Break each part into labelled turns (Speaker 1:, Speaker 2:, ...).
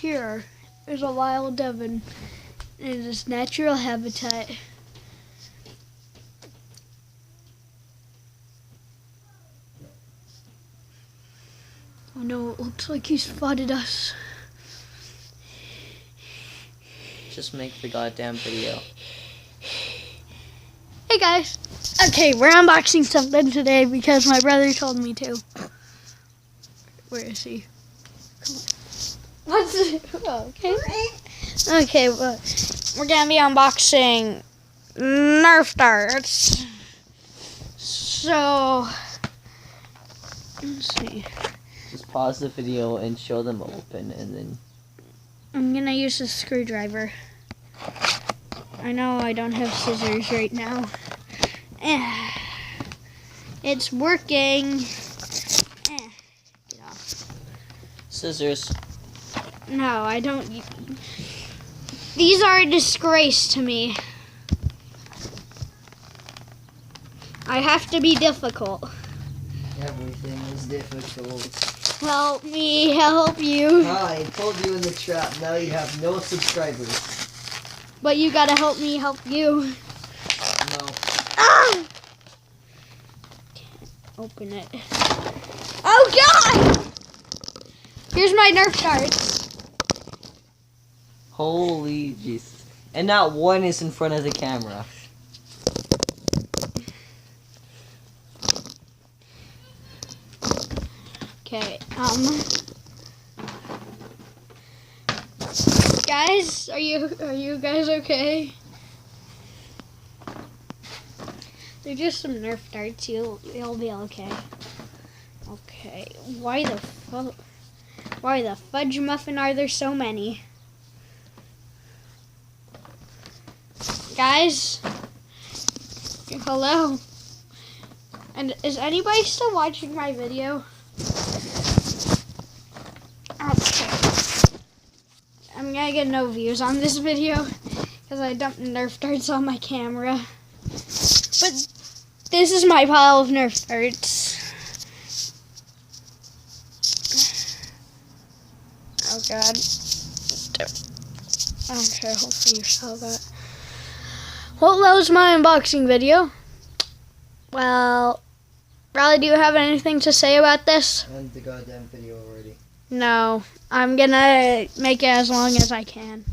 Speaker 1: Here is a wild Devon in its natural habitat. Oh no, it looks like he spotted us.
Speaker 2: Just make the goddamn video.
Speaker 1: Hey guys. Okay, we're unboxing something today because my brother told me to. Where is he? Come on. What's it? Oh, okay. Okay, well, we're gonna be unboxing Nerf darts. So, let's see.
Speaker 2: Just pause the video and show them open, and then
Speaker 1: I'm gonna use a screwdriver. I know I don't have scissors right now. It's working. Get off.
Speaker 2: scissors.
Speaker 1: No, I don't. These are a disgrace to me. I have to be difficult.
Speaker 3: Everything is difficult.
Speaker 1: Help me help you.
Speaker 3: I told you in the trap, now you have no subscribers.
Speaker 1: But you gotta help me help you.
Speaker 3: No.
Speaker 1: Ah! Can't open it. Oh God! Here's my Nerf darts.
Speaker 2: Holy Jesus. And not one is in front of the camera.
Speaker 1: Okay, guys, are you guys okay? They're just some Nerf darts. You'll be okay. Okay, why the fudge muffin are there so many? Guys, hello. And is anybody still watching my video? Okay. I'm gonna get no views on this video because I dumped Nerf darts on my camera. But this is my pile of Nerf darts. Oh God. Okay, hopefully you saw that. Well, that was my unboxing video. Well, Riley, do you have anything to say about this?
Speaker 3: End the goddamn video already.
Speaker 1: No, I'm gonna make it as long as I can.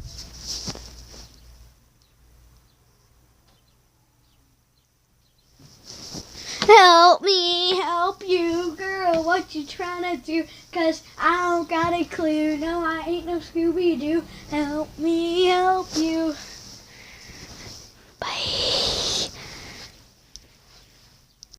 Speaker 1: Help me help you, girl, what you trying to do? 'Cause I don't got a clue, no I ain't no Scooby-Doo. Help me help you.